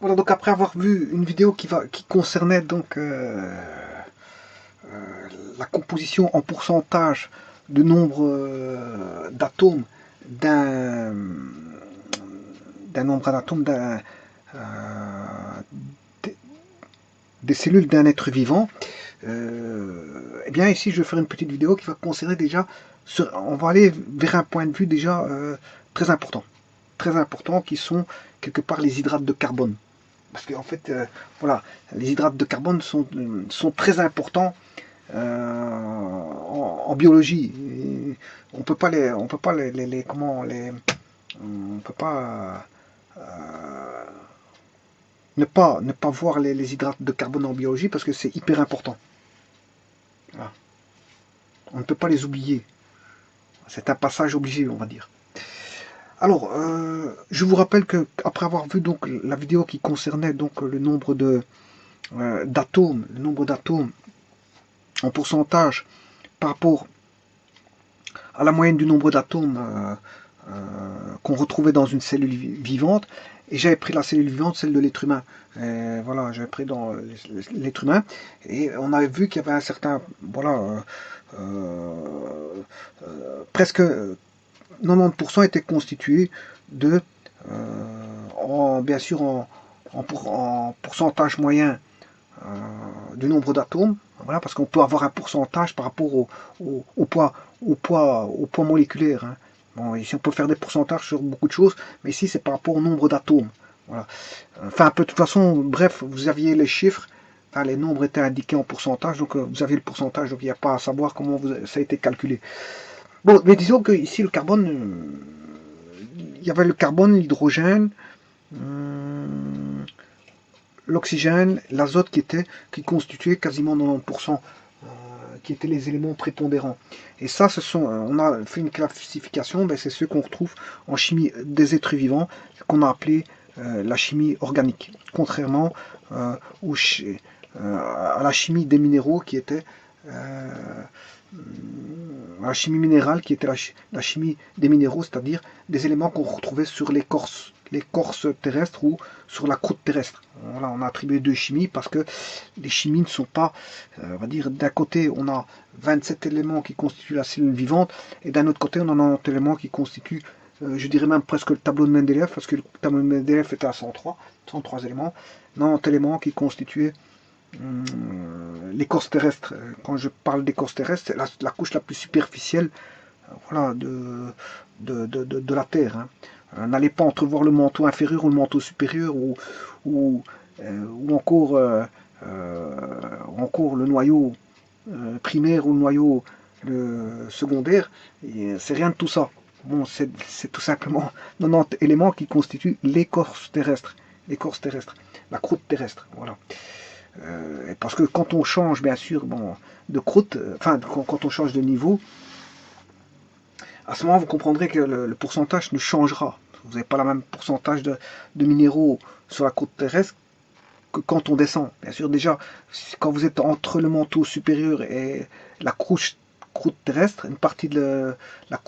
Voilà, donc après avoir vu une vidéo qui concernait donc la composition en pourcentage de nombre d'atomes d'un nombre d'atomes des, des cellules d'un être vivant, eh bien ici je vais faire une petite vidéo qui va concerner déjà, on va aller vers un point de vue déjà très important, qui sont quelque part les hydrates de carbone. Parce qu'en fait, voilà, les hydrates de carbone sont très importants en biologie. Et on peut pas comment on peut pas ne pas voir les hydrates de carbone en biologie parce que c'est hyper important. Voilà. On ne peut pas les oublier. C'est un passage obligé, on va dire. Alors, je vous rappelle que après avoir vu donc la vidéo qui concernait donc le nombre d'atomes en pourcentage par rapport à la moyenne du nombre d'atomes qu'on retrouvait dans une cellule vivante, et j'avais pris la cellule vivante, celle de l'être humain. Et voilà, j'avais pris dans l'être humain, et on avait vu qu'il y avait un certain, voilà, presque 90% était constitué de, bien sûr, en pourcentage moyen du nombre d'atomes, voilà, parce qu'on peut avoir un pourcentage par rapport au poids, au poids moléculaire. Hein. Bon, ici on peut faire des pourcentages sur beaucoup de choses, mais ici c'est par rapport au nombre d'atomes. Voilà. Enfin, un peu de toute façon, bref, vous aviez les chiffres, enfin, les nombres étaient indiqués en pourcentage, donc vous aviez le pourcentage, donc il n'y a pas à savoir comment ça a été calculé. Bon, mais disons que ici le carbone, il y avait le carbone, l'hydrogène, l'oxygène, l'azote qui constituait quasiment 90%, qui étaient les éléments prépondérants. Et ça, on a fait une classification, ben, c'est ceux qu'on retrouve en chimie des êtres vivants, qu'on a appelé la chimie organique, contrairement à la chimie des minéraux qui était la chimie minérale qui était la chimie des minéraux, c'est-à-dire des éléments qu'on retrouvait sur l'écorce terrestre ou sur la croûte terrestre. Voilà, on a attribué deux chimies parce que les chimies ne sont pas, on va dire, d'un côté on a 27 éléments qui constituent la cellule vivante et d'un autre côté on en a un élément qui constitue, je dirais même presque le tableau de Mendeleev, parce que le tableau de Mendeleev était à 103 éléments, 90 éléments qui constituaient l'écorce terrestre. Quand je parle d'écorce terrestre, c'est la couche la plus superficielle, voilà, de la Terre. Hein. N'allez pas entrevoir le manteau inférieur ou le manteau supérieur ou, ou encore le noyau primaire ou le noyau secondaire. C'est rien de tout ça. Bon, c'est tout simplement 90 éléments qui constituent l'écorce terrestre. L'écorce terrestre, la croûte terrestre. Voilà. Parce que quand on change, bien sûr, bon, de croûte, enfin, quand on change de niveau, à ce moment, vous comprendrez que le pourcentage ne changera. Vous n'avez pas le même pourcentage de minéraux sur la croûte terrestre que quand on descend. Bien sûr, déjà, quand vous êtes entre le manteau supérieur et la croûte terrestre, une partie de la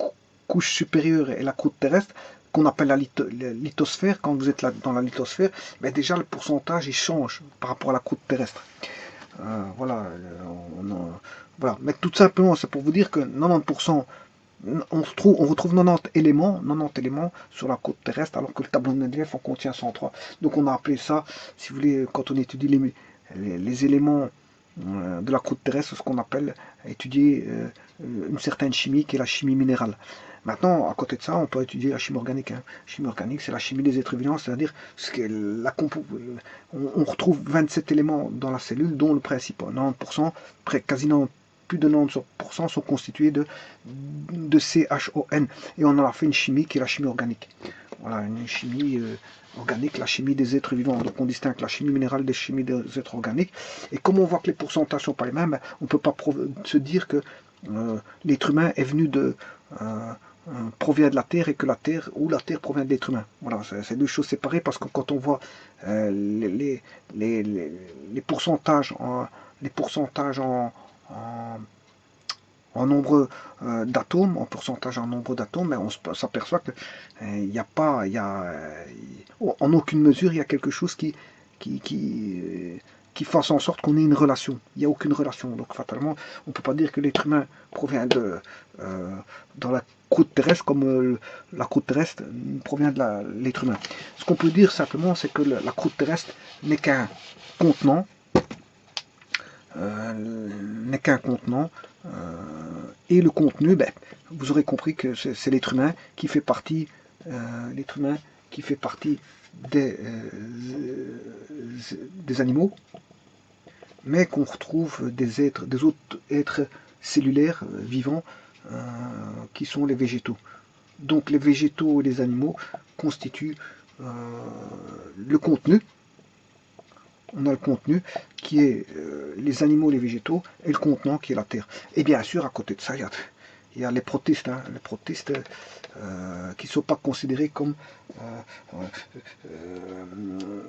couche supérieure et la croûte terrestre, qu'on appelle la lithosphère, quand vous êtes là, dans la lithosphère, ben déjà le pourcentage il change par rapport à la croûte terrestre. Voilà, voilà. Mais tout simplement, c'est pour vous dire que 90%, on retrouve 90 éléments sur la côte terrestre, alors que le tableau de Mendeleev en contient 103. Donc on a appelé ça, si vous voulez, quand on étudie les éléments de la croûte terrestre, ce qu'on appelle étudier une certaine chimie qui est la chimie minérale. Maintenant, à côté de ça, on peut étudier la chimie organique. Hein. La chimie organique, c'est la chimie des êtres vivants, c'est-à-dire on retrouve 27 éléments dans la cellule, dont le principal, 90%, quasiment plus de 90% sont constitués de CHON. Et on en a fait une chimie qui est la chimie organique. Voilà, une chimie organique, la chimie des êtres vivants. Donc on distingue la chimie minérale des chimies des êtres organiques. Et comme on voit que les pourcentages ne sont pas les mêmes, on ne peut pas se dire que l'être humain est venu provient de la Terre et que la Terre provient de l'être humain. Voilà, c'est deux choses séparées parce que quand on voit les pourcentages en, en nombre d'atomes, en pourcentage en nombre d'atomes, mais on s'aperçoit que il n'y a pas, en aucune mesure, il y a quelque chose qui, qui, qui fasse en sorte qu'on ait une relation. Il n'y a aucune relation. Donc fatalement, on ne peut pas dire que l'être humain provient dans la croûte terrestre, comme la croûte terrestre provient de l'être humain. Ce qu'on peut dire simplement, c'est que la croûte terrestre n'est qu'un contenant, et le contenu, ben, vous aurez compris que c'est l'être humain qui fait partie, des animaux, mais qu'on retrouve des autres êtres cellulaires vivants qui sont les végétaux. Donc les végétaux et les animaux constituent le contenu. On a le contenu qui est les animaux, les végétaux, et le contenant qui est la terre. Et bien sûr, à côté de ça, il y a les protistes, qui ne sont pas considérés comme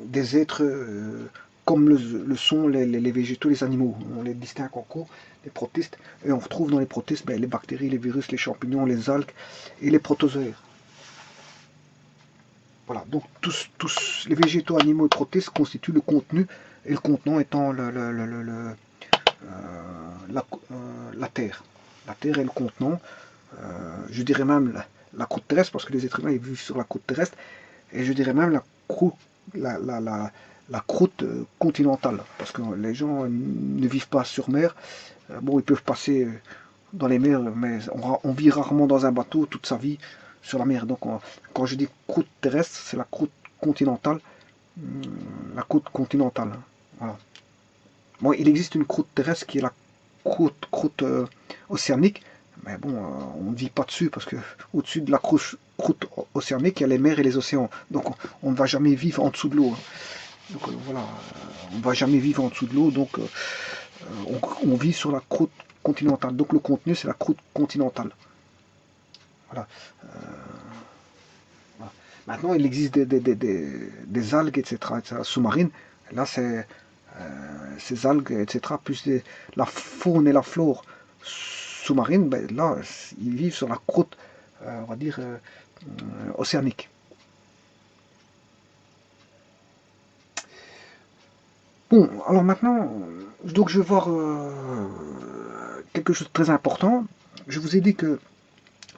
des êtres comme le sont les végétaux, les animaux. On les distingue encore, les protistes, et on retrouve dans les protistes les bactéries, les virus, les champignons, les algues et les protozoaires. Voilà, donc tous les végétaux, animaux et protistes constituent le contenu, et le contenant étant la terre. La terre est le contenant, je dirais même la croûte terrestre, parce que les êtres humains ils vivent sur la croûte terrestre, et je dirais même la croûte continentale, parce que les gens ne vivent pas sur mer. Bon, ils peuvent passer dans les mers, mais on vit rarement dans un bateau toute sa vie sur la mer. Donc quand je dis croûte terrestre, c'est la croûte continentale. La croûte continentale. Voilà. Bon, il existe une croûte terrestre qui est la croûte océanique, mais bon, on ne vit pas dessus, parce que au-dessus de la croûte océanique, il y a les mers et les océans. Donc on ne va jamais vivre en dessous de l'eau. Donc voilà, on ne va jamais vivre en dessous de l'eau, donc on vit sur la croûte continentale. Donc le contenu, c'est la croûte continentale. Voilà. Voilà. Maintenant, il existe des algues, etc., sous-marines. Là, c'est ces algues, etc., plus la faune et la flore sous-marine, ben, là, ils vivent sur la croûte, on va dire, océanique. Bon, alors maintenant, donc je vais voir quelque chose de très important. Je vous ai dit que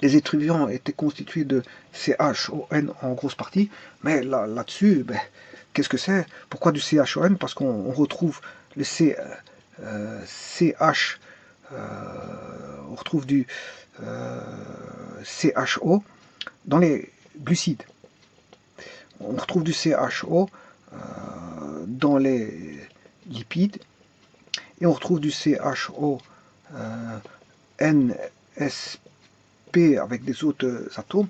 les êtres vivants étaient constitués de CHON en grosse partie, mais là-dessus, ben, qu'est-ce que c'est? Pourquoi du CHON? Parce qu'on retrouve le CH, on retrouve du CHO dans les glucides. On retrouve du CHO dans les lipides, et on retrouve du CHO NSP avec des autres atomes. De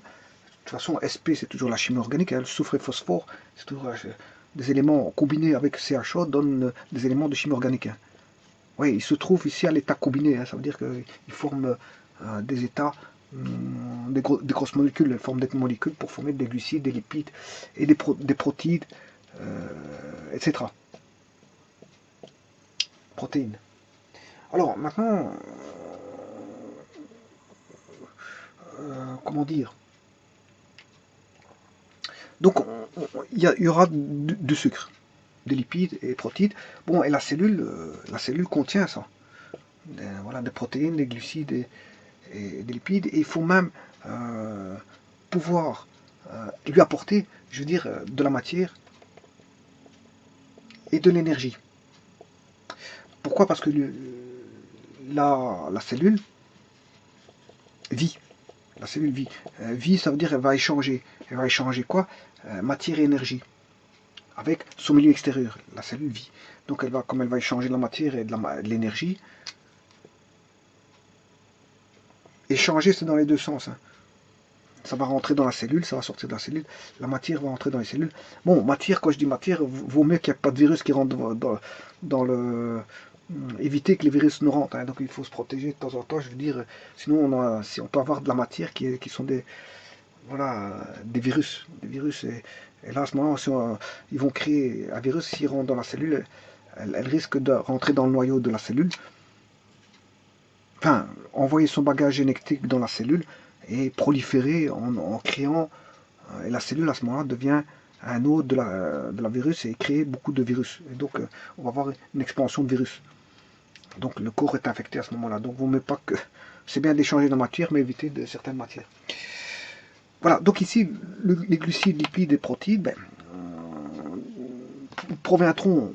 toute façon, SP c'est toujours la chimie organique, hein, le soufre et phosphore, c'est toujours des éléments combinés avec CHO donnent des éléments de chimie organique. Hein. Oui, il se trouve ici à l'état combiné, hein, ça veut dire qu'ils forment des états, des grosses molécules, elles forment des molécules pour former des glucides, des lipides et des protides, etc. Protéines. Alors maintenant, comment dire? Donc il y aura du sucre, des lipides et des protides. Bon, et la cellule contient ça. Voilà, des protéines, des glucides et des lipides. Et il faut même pouvoir lui apporter, je veux dire, de la matière et de l'énergie. Pourquoi? Parce que la cellule vit. La cellule vit. Vie, ça veut dire qu'elle va échanger. Elle va échanger quoi? Matière et énergie. Avec son milieu extérieur. La cellule vit. Donc comme elle va échanger de la matière et de l'énergie, échanger c'est dans les deux sens. Hein. Ça va rentrer dans la cellule, ça va sortir de la cellule. La matière va rentrer dans les cellules. Bon, matière, quand je dis matière, vaut mieux qu'il n'y ait pas de virus qui rentre dans le... éviter que les virus ne rentrent. Hein. Donc il faut se protéger de temps en temps. Je veux dire, sinon si on peut avoir de la matière qui sont des... Voilà, des virus. Et là, à ce moment, ils vont créer un virus, s'il rentre dans la cellule, elle risque de rentrer dans le noyau de la cellule. enfin, envoyer son bagage génétique dans la cellule et proliférer en créant, et la cellule à ce moment-là devient un hôte de la virus et créer beaucoup de virus. Et donc, on va avoir une expansion de virus. Donc, le corps est infecté à ce moment-là. Donc, vous ne mettez pas que... C'est bien d'échanger la matière, mais éviter de certaines matières. Voilà, donc ici, les glucides, lipides et protéines proviendront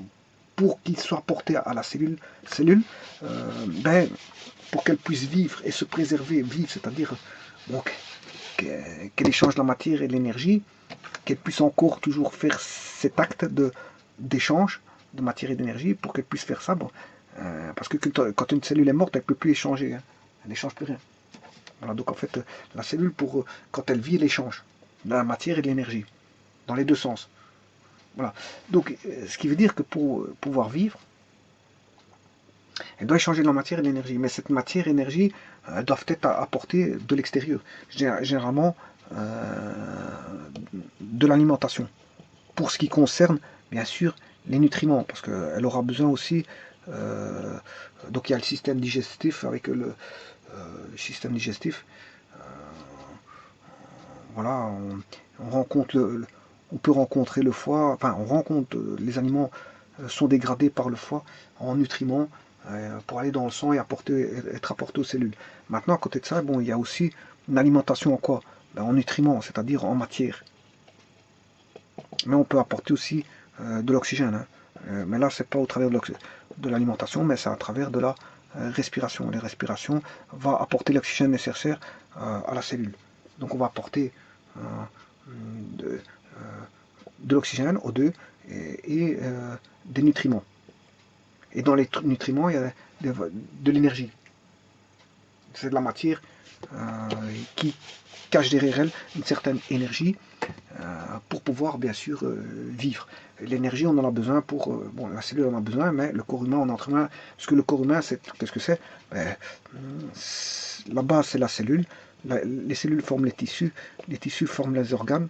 pour qu'ils soient portés à la cellule pour qu'elle puisse vivre et se préserver, vivre, c'est-à-dire qu'elle échange la matière et l'énergie, qu'elle puisse encore toujours faire cet acte d'échange de matière et d'énergie, pour qu'elle puisse faire ça. Bon, parce que quand une cellule est morte, elle ne peut plus échanger, hein, elle n'échange plus rien. Voilà, donc en fait, la cellule, quand elle vit, elle échange de la matière et de l'énergie, dans les deux sens. Voilà. Donc, ce qui veut dire que pour pouvoir vivre, elle doit échanger de la matière et de l'énergie. Mais cette matière et énergie doivent être apportées de l'extérieur. Généralement, de l'alimentation. Pour ce qui concerne, bien sûr, les nutriments, parce qu'elle aura besoin aussi... donc il y a le système digestif avec le système digestif. Voilà, on peut rencontrer le foie, enfin on rencontre, les aliments sont dégradés par le foie en nutriments pour aller dans le sang et être apportés aux cellules. Maintenant, à côté de ça, bon, il y a aussi une alimentation en quoi? En nutriments, c'est-à-dire en matière. Mais on peut apporter aussi de l'oxygène. Hein. Mais là, c'est pas au travers de l'alimentation, mais c'est à travers de la respiration. La respiration va apporter l'oxygène nécessaire à la cellule. Donc on va apporter de l'oxygène, O2, et des nutriments. Et dans les nutriments, il y a de l'énergie. C'est de la matière qui cache derrière elle une certaine énergie pour pouvoir bien sûr vivre. L'énergie, on en a besoin pour... bon, la cellule en a besoin, mais le corps humain en a besoin. Parce que le corps humain, qu'est-ce que c'est? La base, c'est la cellule. Les cellules forment les tissus forment les organes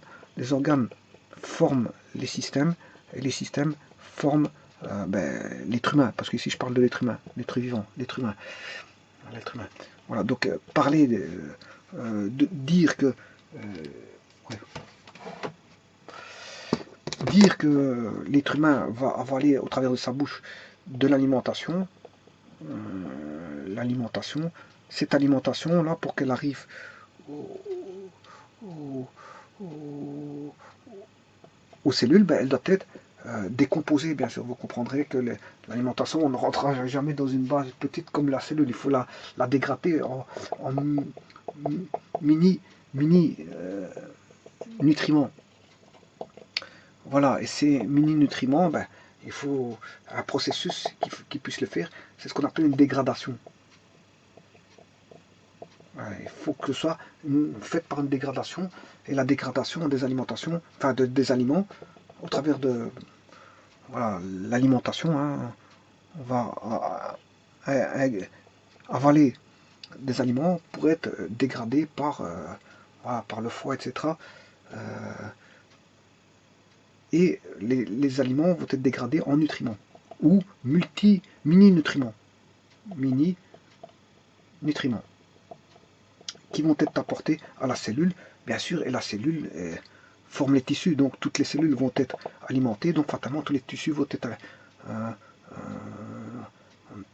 forment les systèmes, et les systèmes forment l'être humain. Parce qu'ici, je parle de l'être humain, l'être vivant, l'être humain. Voilà, donc parler de dire que... dire que l'être humain va avaler au travers de sa bouche de l'alimentation, cette alimentation-là, pour qu'elle arrive aux cellules, elle doit être décomposée, bien sûr. Vous comprendrez que l'alimentation, on ne rentrera jamais dans une base petite comme la cellule. Il faut la dégrader en mini nutriments. Voilà, et ces mini-nutriments, il faut un processus qui puisse le faire. C'est ce qu'on appelle une dégradation. Il faut que ce soit fait par une dégradation, et la dégradation des alimentations, enfin des aliments, au travers de l'alimentation, hein, on va avaler des aliments pour être dégradés par le foie, etc. Et les aliments vont être dégradés en nutriments ou mini-nutriments qui vont être apportés à la cellule, bien sûr, et la cellule forme les tissus, donc toutes les cellules vont être alimentées, donc fatalement tous les tissus vont être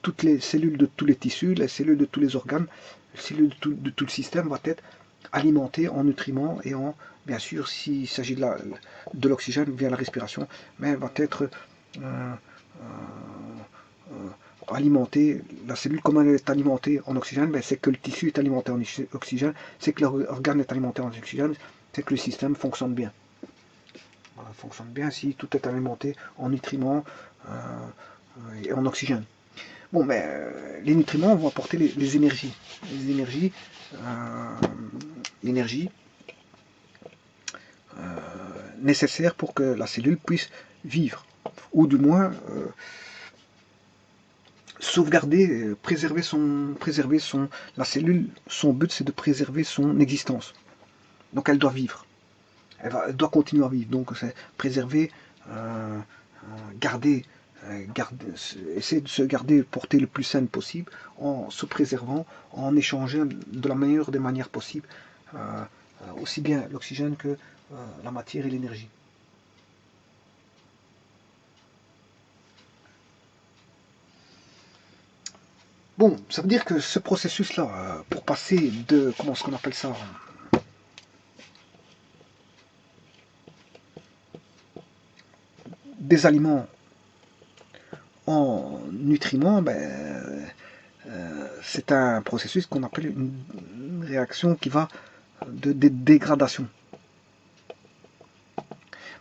toutes les cellules de tous les tissus, les cellules de tous les organes, les cellules de tout le système vont être alimentées en nutriments et en, bien sûr, s'il s'agit de l'oxygène via la respiration, mais elle va être alimentée, la cellule, comment elle est alimentée en oxygène, c'est que le tissu est alimenté en oxygène, c'est que l'organe est alimenté en oxygène, c'est que le système fonctionne bien. Voilà, fonctionne bien si tout est alimenté en nutriments et en oxygène. Bon, mais les nutriments vont apporter les énergies. L'énergie nécessaire pour que la cellule puisse vivre. Ou du moins sauvegarder, préserver la cellule, son but c'est de préserver son existence. Donc elle doit vivre. Elle doit continuer à vivre. Donc c'est préserver, garder essayer de se garder portée le plus saine possible en se préservant, en échangeant de la meilleure des manières possibles, aussi bien l'oxygène que la matière et l'énergie. Bon, ça veut dire que ce processus-là, pour passer de, comment est-ce qu'on appelle ça, des aliments en nutriments, c'est un processus qu'on appelle une réaction qui va de dégradation.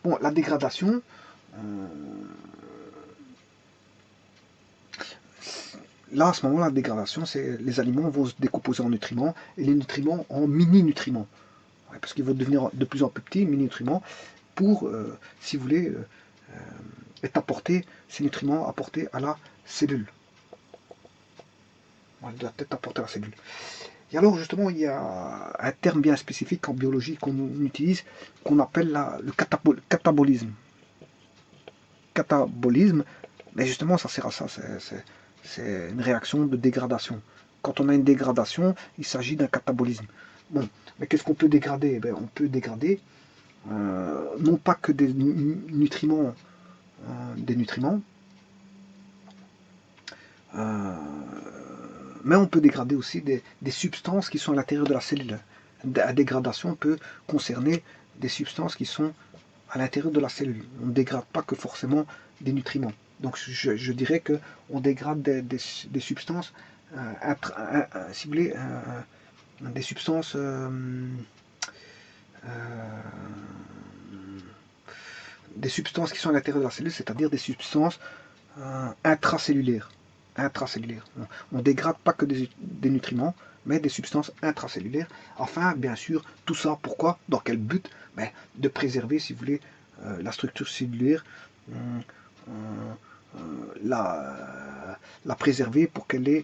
Bon, la dégradation, là, à ce moment-là, la dégradation, c'est les aliments vont se décomposer en nutriments et les nutriments en mini-nutriments. Ouais, parce qu'ils vont devenir de plus en plus petits, mini-nutriments, pour, si vous voulez, est apporté, ces nutriments apportés à la cellule. Elle doit être apportée à la cellule. Et alors justement, il y a un terme bien spécifique en biologie qu'on utilise, qu'on appelle le catabolisme. Catabolisme, mais justement ça sert à ça, c'est une réaction de dégradation. Quand on a une dégradation, il s'agit d'un catabolisme. Bon, mais qu'est-ce qu'on peut dégrader? On peut dégrader non pas que des nutriments, mais on peut dégrader aussi des substances qui sont à l'intérieur de la cellule. La dégradation peut concerner des substances qui sont à l'intérieur de la cellule. On ne dégrade pas que forcément des nutriments. Donc je dirais qu'on dégrade des substances, si vous voulez, des substances qui sont à l'intérieur de la cellule, c'est-à-dire des substances intracellulaires. On ne dégrade pas que des nutriments, mais des substances intracellulaires. Enfin, bien sûr, tout ça, pourquoi? Dans quel but? De préserver, si vous voulez, la structure cellulaire, la préserver pour qu'elle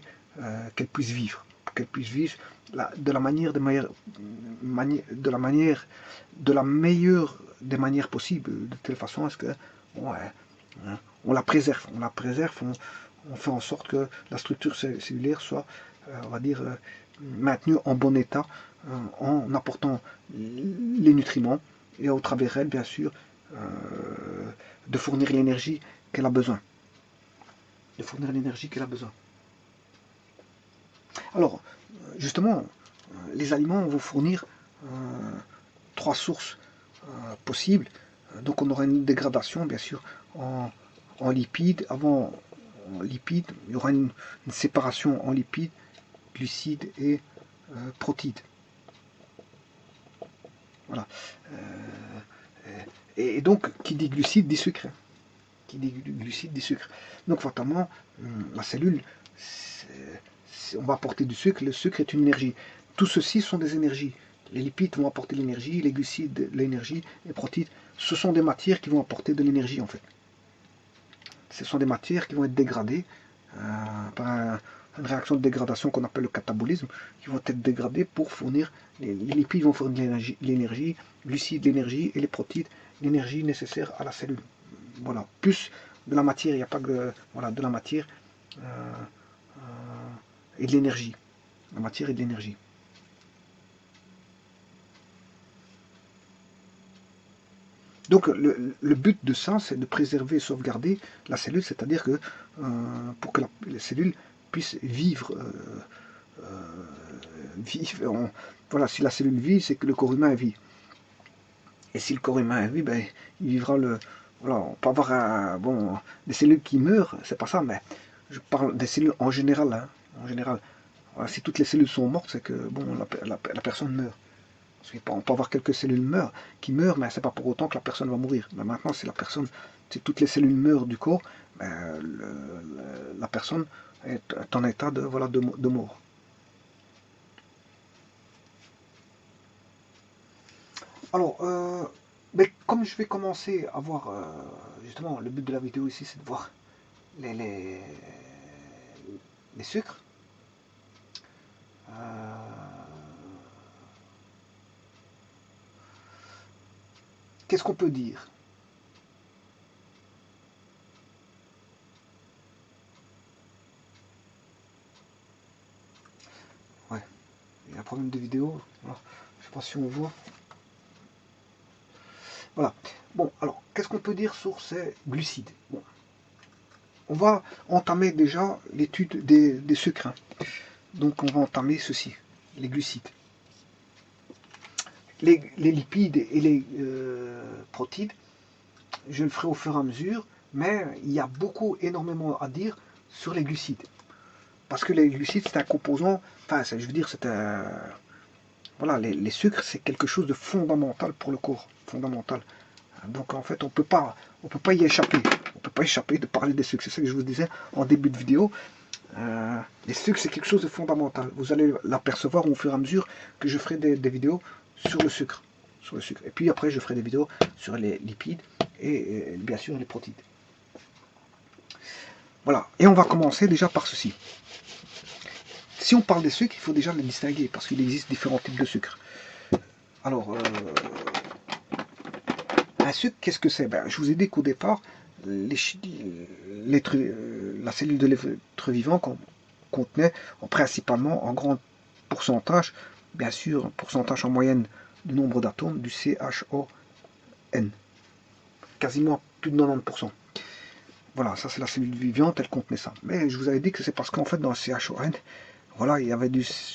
puisse vivre. Pour qu'elle puisse vivre de la meilleure des manières possibles, de telle façon à ce que on la préserve, on fait en sorte que la structure cellulaire soit, on va dire, maintenue en bon état, en apportant les nutriments et au travers elle, bien sûr, de fournir l'énergie qu'elle a besoin. Alors, justement, les aliments vont fournir trois sources possibles. Donc on aura une dégradation, bien sûr, en lipides. En lipides, il y aura une séparation en lipides, glucides et protides. Voilà. Et donc, qui dit glucides dit sucre. Qui dit glucides dit sucre. Donc, fatalement, la cellule, on va apporter du sucre. Le sucre est une énergie. Tout ceci sont des énergies. Les lipides vont apporter l'énergie, les glucides l'énergie, les protides, ce sont des matières qui vont apporter de l'énergie en fait. Ce sont des matières qui vont être dégradées par une réaction de dégradation qu'on appelle le catabolisme, qui vont être dégradées pour fournir, les lipides vont fournir l'énergie, glucides l'énergie et les protides l'énergie nécessaire à la cellule. Voilà, plus de la matière, il n'y a pas que de la matière et de l'énergie. La matière et de l'énergie. Donc le but de ça, c'est de préserver et sauvegarder la cellule, c'est-à-dire que pour que la cellule puisse vivre, voilà, si la cellule vit, c'est que le corps humain vit. Et si le corps humain vit, il vivra voilà, on peut avoir des cellules qui meurent, c'est pas ça, mais je parle des cellules en général. Hein, en général. Voilà, si toutes les cellules sont mortes, c'est que la personne meurt. On peut avoir quelques cellules qui meurent, mais c'est pas pour autant que la personne va mourir. Mais maintenant, si toutes les cellules meurent du corps, la personne est en état de mort. Alors, comme je vais commencer à voir, justement, le but de la vidéo ici, c'est de voir les sucres. Qu'est-ce qu'on peut dire? sais pas si on voit. Voilà. Bon, alors, qu'est-ce qu'on peut dire sur ces glucides? Bon, on va entamer déjà l'étude des sucres. Hein. Donc, on va entamer ceci, les glucides. Les lipides et les protides, je le ferai au fur et à mesure, mais il y a énormément à dire sur les glucides. Parce que les glucides, c'est un composant, enfin, je veux dire, c'est un... Voilà, les sucres, c'est quelque chose de fondamental pour le corps, fondamental. Donc en fait, on peut pas y échapper. On peut pas échapper de parler des sucres. C'est ça que je vous disais en début de vidéo. Les sucres, c'est quelque chose de fondamental. Vous allez l'apercevoir au fur et à mesure que je ferai des vidéos sur le sucre. Et puis après, je ferai des vidéos sur les lipides et bien sûr les protides. Voilà. Et on va commencer déjà par ceci. Si on parle des sucres, il faut déjà les distinguer parce qu'il existe différents types de sucres. Alors, un sucre, qu'est-ce que c'est? Je vous ai dit qu'au départ, la cellule de l'être vivant contenait principalement en grand pourcentage, bien sûr, un pourcentage en moyenne du nombre d'atomes, du CHON. Quasiment plus de 90%. Voilà, ça c'est la cellule vivante, elle contenait ça. Mais je vous avais dit que c'est parce qu'en fait dans le CHON, voilà, il y avait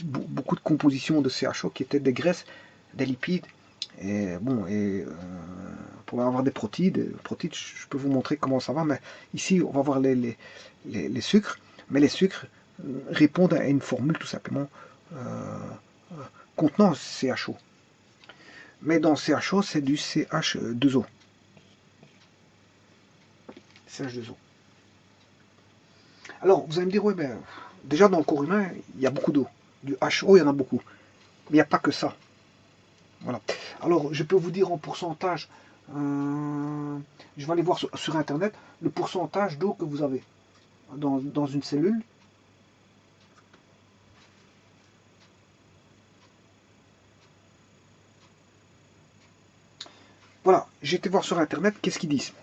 beaucoup de compositions de CHO qui étaient des graisses, des lipides, et bon, pour avoir des protides, je peux vous montrer comment ça va, mais ici on va voir les sucres, mais les sucres répondent à une formule tout simplement contenant CHO. Mais dans CHO, c'est du CH2O. CH2O. Alors, vous allez me dire, ouais, ben, déjà dans le corps humain, il y a beaucoup d'eau. Du HO, il y en a beaucoup. Mais il n'y a pas que ça. Voilà. Alors, je peux vous dire en pourcentage, je vais aller voir sur Internet, le pourcentage d'eau que vous avez dans une cellule. Voilà, j'ai été voir sur Internet, qu'est-ce qu'ils disent?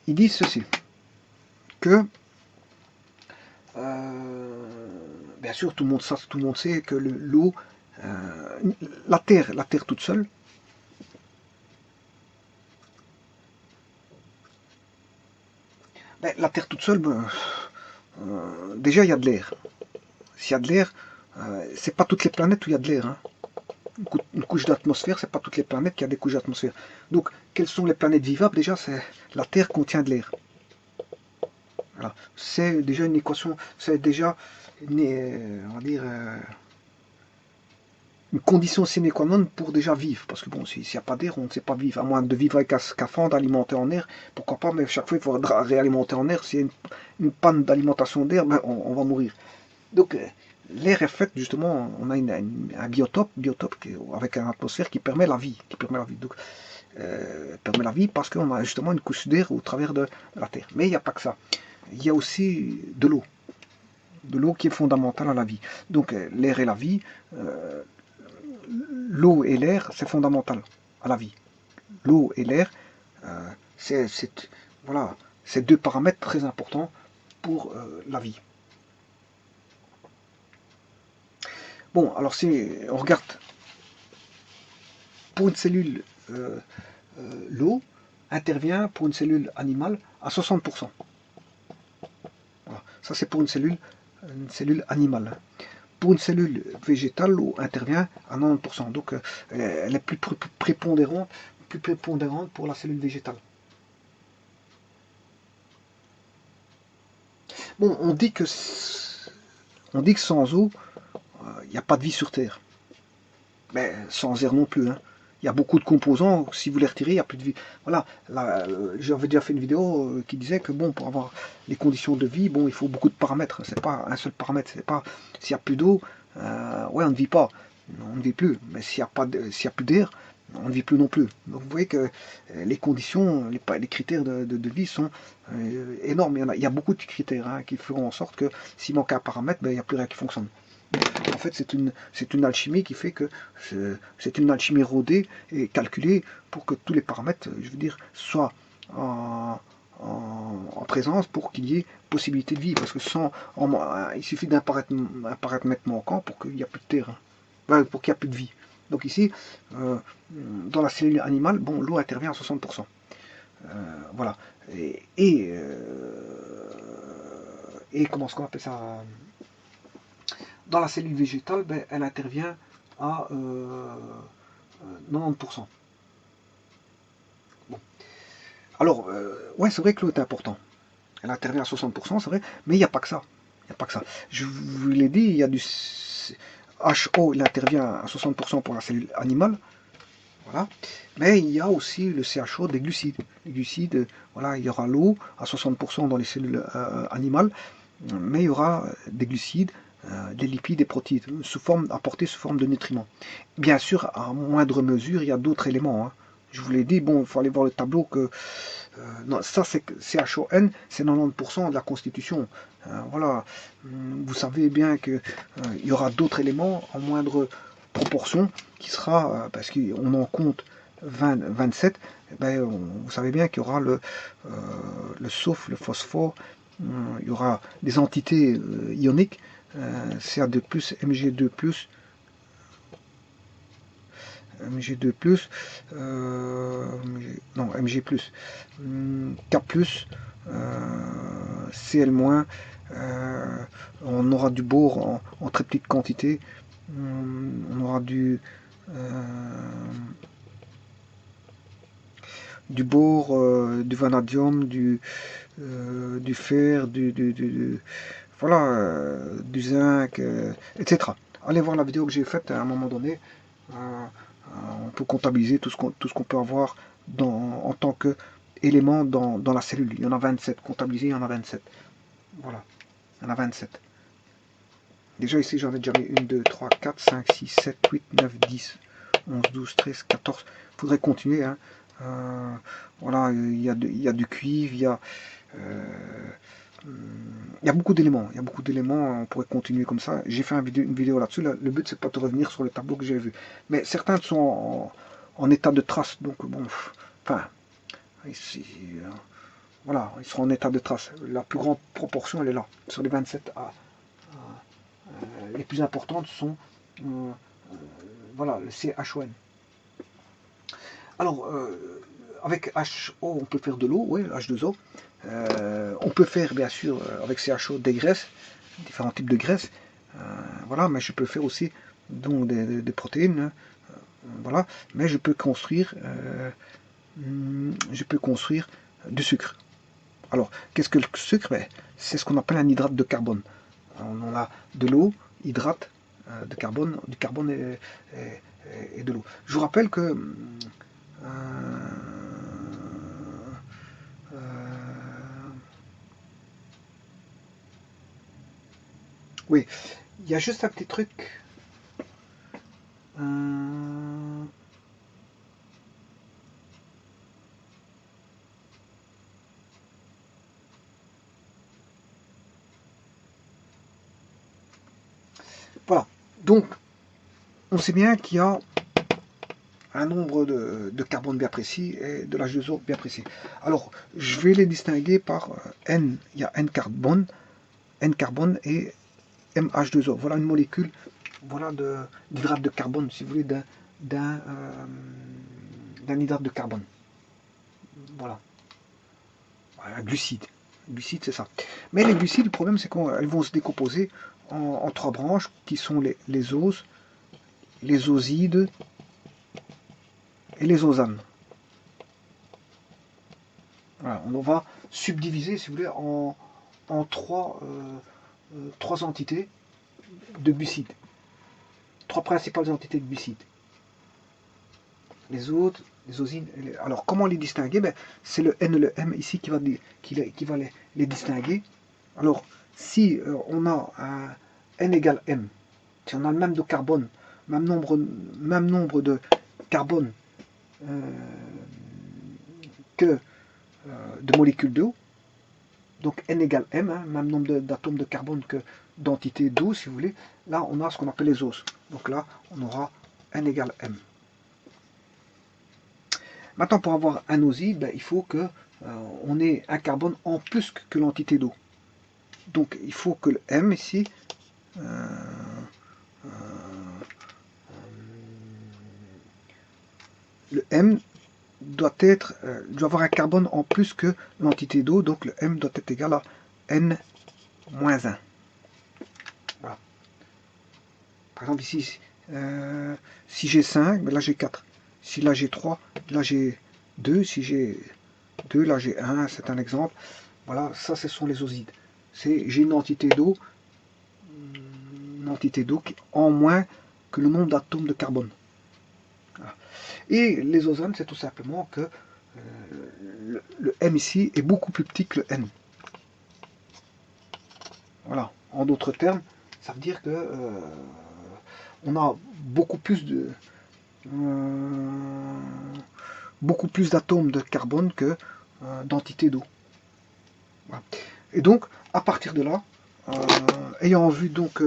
Ils disent ceci, que, bien sûr, tout le monde sait que l'eau, la Terre toute seule, la Terre toute seule, déjà il y a de l'air. S'il y a de l'air, c'est pas toutes les planètes où il y a de l'air. Hein. Une couche d'atmosphère, c'est pas toutes les planètes qui ont des couches d'atmosphère. Donc, quelles sont les planètes vivables? Déjà, c'est la Terre contient de l'air. Voilà. C'est déjà une équation, c'est déjà on va dire, une condition sine qua non pour déjà vivre. Parce que bon, s'il n'y a pas d'air, on ne sait pas vivre. À moins de vivre avec un scaphandre alimenté en air, pourquoi pas, mais chaque fois il faudra réalimenter en air. S'il y a une panne d'alimentation d'air, on va mourir. Donc, l'air est fait, justement, on a un biotope avec une atmosphère qui permet la vie. Donc, permet la vie parce qu'on a justement une couche d'air au travers de la Terre. Mais il n'y a pas que ça. Il y a aussi de l'eau. De l'eau qui est fondamentale à la vie. Donc, l'air et la vie, l'eau et l'air, c'est fondamental à la vie. L'eau et l'air, voilà, c'est deux paramètres très importants pour la vie. Bon, alors si on regarde pour une cellule, l'eau intervient pour une cellule animale à 60%. Voilà. Ça c'est pour une cellule animale. Pour une cellule végétale, l'eau intervient à 90%. Donc elle est plus prépondérante pour la cellule végétale. Bon, on dit que sans eau, il n'y a pas de vie sur Terre. Mais sans air non plus. Hein. Il y a beaucoup de composants, si vous les retirez, il n'y a plus de vie. Voilà, j'avais déjà fait une vidéo qui disait que bon, pour avoir les conditions de vie, bon, il faut beaucoup de paramètres. C'est pas un seul paramètre. C'est pas s'il n'y a plus d'eau, ouais, on ne vit pas. On ne vit plus. Mais s'il n'y a plus d'air, on ne vit plus non plus. Donc vous voyez que les conditions, les critères de vie sont énormes. Il y a beaucoup de critères hein, qui feront en sorte que s'il manque un paramètre, ben, il n'y a plus rien qui fonctionne. En fait, c'est une alchimie qui fait que c'est une alchimie rodée et calculée pour que tous les paramètres, je veux dire, soient en présence pour qu'il y ait possibilité de vie. Parce que il suffit d'un paramètre manquant pour qu'il n'y ait plus de terrain, pour qu'il n'y ait plus de vie. Donc ici, dans la cellule animale, bon, l'eau intervient à 60%. Voilà. Et comment est-ce qu'on appelle ça? Dans la cellule végétale, ben, elle intervient à 90%. Bon. Alors, ouais, c'est vrai que l'eau est important. Elle intervient à 60%, c'est vrai, mais il n'y a pas que ça. Il n'y a pas que ça. Je vous l'ai dit, il y a du HO, il intervient à 60% pour la cellule animale. Voilà. Mais il y a aussi le CHO des glucides. Les glucides, voilà, il y aura l'eau à 60% dans les cellules animales, mais il y aura des glucides, des lipides, des protéines, apportés sous forme de nutriments. Bien sûr, à moindre mesure, il y a d'autres éléments. Hein. Je vous l'ai dit, bon, il faut aller voir le tableau que non, ça c'est CHON, c'est 90% de la constitution. Voilà, vous savez bien que il y aura d'autres éléments en moindre proportion qui sera, parce qu'on en compte 27, eh ben, vous savez bien qu'il y aura le soufre, le phosphore, il y aura des entités ioniques, Ca2+, Mg2+, Mg2+, non, Mg+, K+, Cl-, on aura du bore en très petite quantité, on aura du bore, du vanadium, du fer, voilà, du zinc, etc. Allez voir la vidéo que j'ai faite à un moment donné. On peut comptabiliser tout ce qu'on peut avoir en tant qu'élément dans la cellule. Il y en a 27. Comptabiliser, il y en a 27. Voilà. Il y en a 27. Déjà ici, j'en ai déjà mis 1, 2, 3, 4, 5, 6, 7, 8, 9, 10, 11, 12, 13, 14. Il faudrait continuer. Hein. Voilà, il y a du cuivre, il y a beaucoup d'éléments. Il y a beaucoup d'éléments, on pourrait continuer comme ça. J'ai fait une vidéo là-dessus. Le but, c'est pas de revenir sur le tableau que j'ai vu. Mais certains sont en état de trace. Donc, bon, enfin, ici, voilà, ils seront en état de trace. La plus grande proportion, elle est là. Sur les 27 les plus importantes sont voilà, le CHON. Alors, avec HO, on peut faire de l'eau, oui, H2O. On peut faire, bien sûr, avec CHO des graisses, différents types de graisses. Voilà, mais je peux faire aussi donc des protéines. Voilà, mais je peux construire du sucre. Alors, qu'est-ce que le sucre? Ben, c'est ce qu'on appelle un hydrate de carbone. On a de l'eau, hydrate de carbone, du carbone et de l'eau. Je vous rappelle que oui, il y a juste un petit truc. Voilà. Donc, on sait bien qu'il y a un nombre de carbone bien précis et de l'H2O bien précis. Alors, je vais les distinguer par N. Il y a N carbone et MH2O. Voilà une molécule, voilà d'hydrate de carbone, si vous voulez, d'un hydrate de carbone. Voilà. Un glucide. Glucide, c'est ça. Mais les glucides, le problème, c'est qu'elles vont se décomposer en trois branches qui sont les oses, les osides et les osanes. Voilà, on va subdiviser, si vous voulez, en trois entités de glucides. Trois principales entités de glucides. Les autres, les osines. Alors, comment les distinguer? Ben, c'est le N et le M ici qui va les distinguer. Alors, si on a un N égale M, si on a le même de carbone, même nombre de carbone que de molécules d'eau, donc N égale M, hein, même nombre d'atomes de carbone que d'entités d'eau, si vous voulez, là on a ce qu'on appelle les oses. Donc là, on aura N égale M. Maintenant, pour avoir un oside, ben, il faut que on ait un carbone en plus que l'entité d'eau. Donc il faut que le M ici le M doit avoir un carbone en plus que l'entité d'eau, donc le M doit être égal à N-1. Voilà. Par exemple ici, si j'ai 5, ben là j'ai 4. Si là j'ai 3, là j'ai 2. Si j'ai 2, là j'ai 1. C'est un exemple. Voilà, ça ce sont les osides. J'ai une entité d'eau qui en moins que le nombre d'atomes de carbone. Voilà. Et les ozones, c'est tout simplement que le M ici est beaucoup plus petit que le N. Voilà. En d'autres termes, ça veut dire que on a beaucoup plus d'atomes de carbone que d'entités d'eau. Voilà. Et donc, à partir de là, ayant vu donc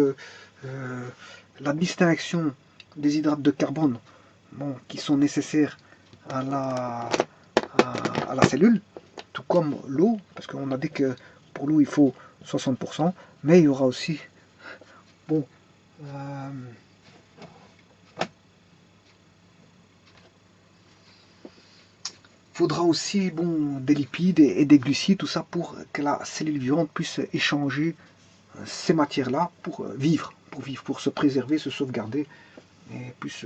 la distinction des hydrates de carbone qui sont nécessaires à la cellule, tout comme l'eau, parce qu'on a dit que pour l'eau il faut 60%, mais il y aura aussi faudra aussi des lipides et des glucides, tout ça pour que la cellule vivante puisse échanger ces matières-là pour vivre, pour se préserver, se sauvegarder et puisse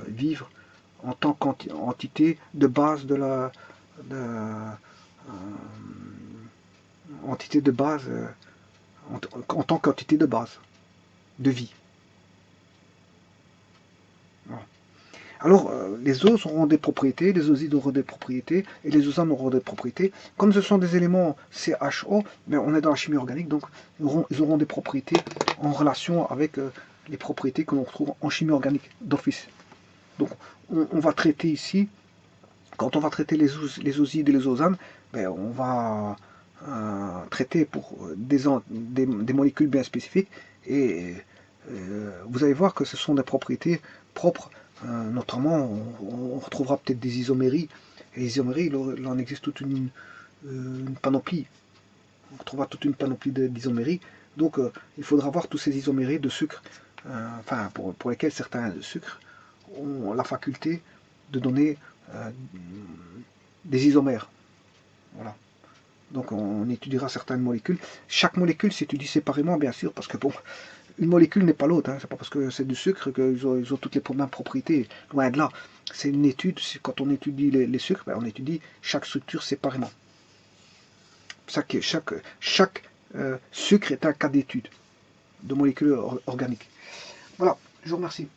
vivre en tant qu'entité de base entité de base en tant qu'entité de base de vie. Voilà. Alors, les os auront des propriétés, les osides auront des propriétés, et les ozones auront des propriétés. Comme ce sont des éléments CHO, mais on est dans la chimie organique, donc ils auront des propriétés en relation avec les propriétés que l'on retrouve en chimie organique d'office. Donc, on va traiter ici, quand on va traiter les osides et les ozones, on va traiter pour des molécules bien spécifiques, et vous allez voir que ce sont des propriétés propres. Notamment, on retrouvera peut-être des isoméries. Et les isoméries, il en existe toute une panoplie. On retrouvera toute une panoplie d'isoméries. Donc, il faudra voir tous ces isoméries de sucre, pour lesquels certains sucres ont la faculté de donner des isomères. Voilà. Donc, on étudiera certaines molécules. Chaque molécule s'étudie séparément, bien sûr, parce que une molécule n'est pas l'autre, c'est pas parce que c'est du sucre qu'ils ont toutes les mêmes propriétés, loin de là. C'est une étude, quand on étudie les sucres, on étudie chaque structure séparément. Chaque sucre est un cas d'étude de molécules organiques. Voilà, je vous remercie.